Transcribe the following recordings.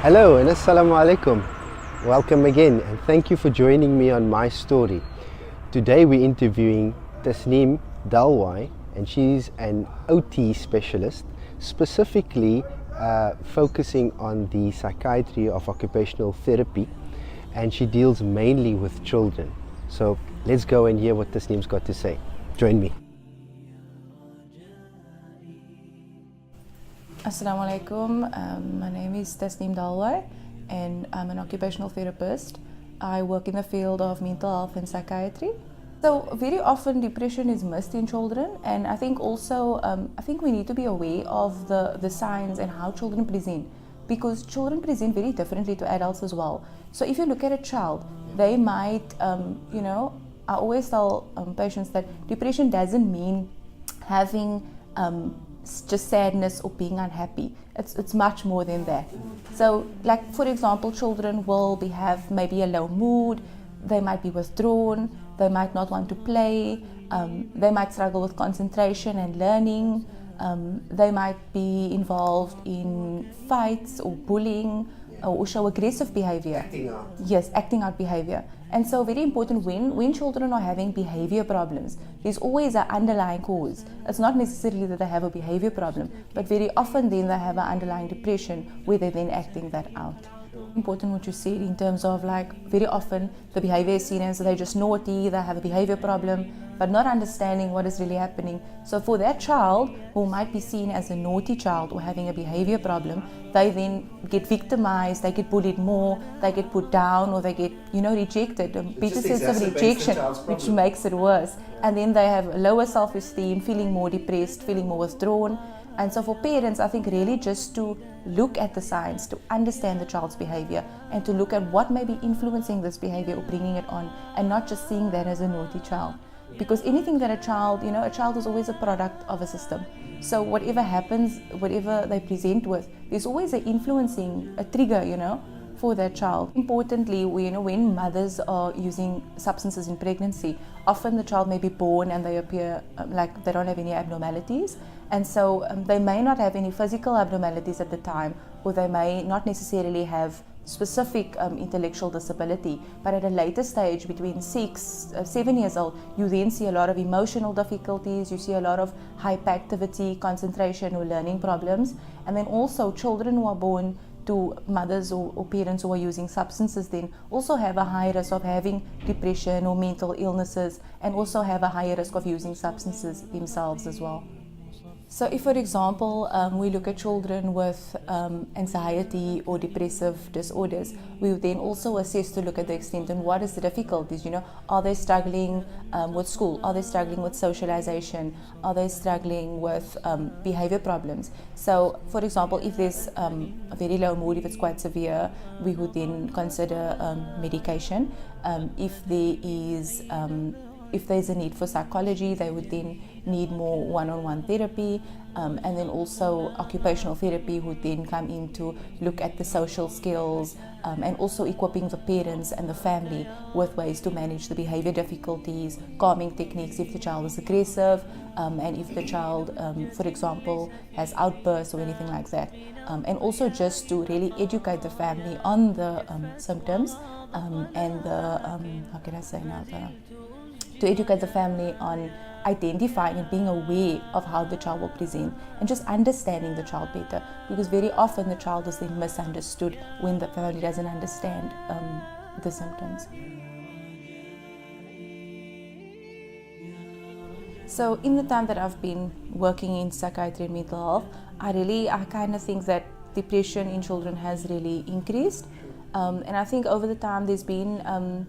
Hello and assalamu alaikum. Welcome again and thank you for joining me on my story. Today we're interviewing Tasneem Dalwai and she's an OT specialist, specifically focusing on the psychiatry of occupational therapy, and she deals mainly with children. So let's go and hear what Tasneem's got to say. Join me. Assalamu alaikum. My name is Tasneem Dalwai and I'm an occupational therapist. I work in the field of mental health and psychiatry. So very often depression is missed in children, and I think also we need to be aware of the signs and how children present, because children present very differently to adults as well. So if you look at a child, they might, I always tell patients that depression doesn't mean having just sadness or being unhappy. It's much more than that. So, like for example, children will have maybe a low mood, they might be withdrawn, they might not want to play, they might struggle with concentration and learning, they might be involved in fights or bullying or show aggressive behavior. Acting out. Yes, acting out behavior. And so very important, when children are having behavior problems, there's always an underlying cause. It's not necessarily that they have a behavior problem, but very often then they have an underlying depression where they're then acting that out. Important what you said in terms of, like, very often the behavior is seen as they're just naughty, they have a behavior problem, but not understanding what is really happening. So for that child who might be seen as a naughty child or having a behavior problem, they then get victimized, they get bullied more, they get put down, or they get, rejected, a better sense of rejection, which makes it worse. And then they have lower self-esteem, feeling more depressed, feeling more withdrawn. And so for parents, I think really just to look at the signs, to understand the child's behavior, and to look at what may be influencing this behavior or bringing it on, and not just seeing that as a naughty child. Because anything that a child is always a product of a system. So whatever happens, whatever they present with, there's always a trigger, for that child. Importantly, when mothers are using substances in pregnancy, often the child may be born and they appear like they don't have any abnormalities. And so they may not have any physical abnormalities at the time, or they may not necessarily have specific intellectual disability, but at a later stage, between 7 years old, you then see a lot of emotional difficulties, you see a lot of hyperactivity, concentration or learning problems. And then also children who are born to mothers or parents who are using substances then also have a high risk of having depression or mental illnesses, and also have a higher risk of using substances themselves as well. So if, for example, we look at children with anxiety or depressive disorders, we would then also assess to look at the extent and what is the difficulties. Are they struggling with school? Are they struggling with socialization? Are they struggling with behavior problems? So, for example, if there's a very low mood, if it's quite severe, we would then consider medication. If there's a need for psychology, they would then need more one-on-one therapy, and then also occupational therapy would then come in to look at the social skills, and also equipping the parents and the family with ways to manage the behavior difficulties, calming techniques if the child is aggressive, and if the child, for example, has outbursts or anything like that. And also just to really educate the family on the symptoms, and to educate the family on identifying and being aware of how the child will present, and just understanding the child better, because very often the child is then misunderstood when the family doesn't understand the symptoms. So in the time that I've been working in psychiatry and mental health, I kind of think that depression in children has really increased, and I think over the time there's been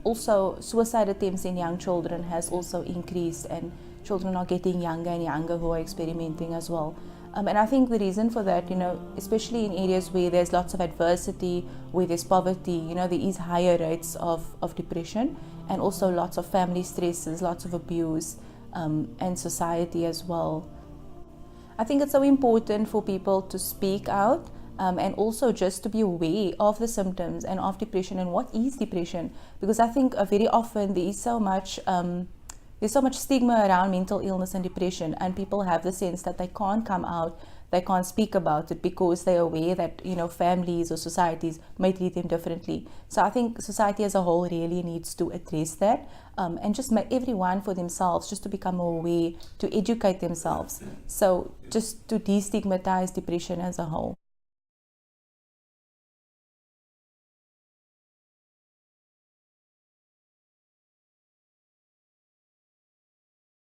also suicide attempts in young children has also increased, and children are getting younger and younger who are experimenting as well. And I think the reason for that, especially in areas where there's lots of adversity, where there's poverty, there is higher rates of depression, and also lots of family stresses, lots of abuse, and society as well. I think it's so important for people to speak out, and also just to be aware of the symptoms and of depression and what is depression, because I think very often there is so much there's so much stigma around mental illness and depression, and people have the sense that they can't come out, they can't speak about it because they're aware that, you know, families or societies may treat them differently. So I think society as a whole really needs to address that, and just make everyone for themselves, just to become more aware, to educate themselves. So just to destigmatize depression as a whole.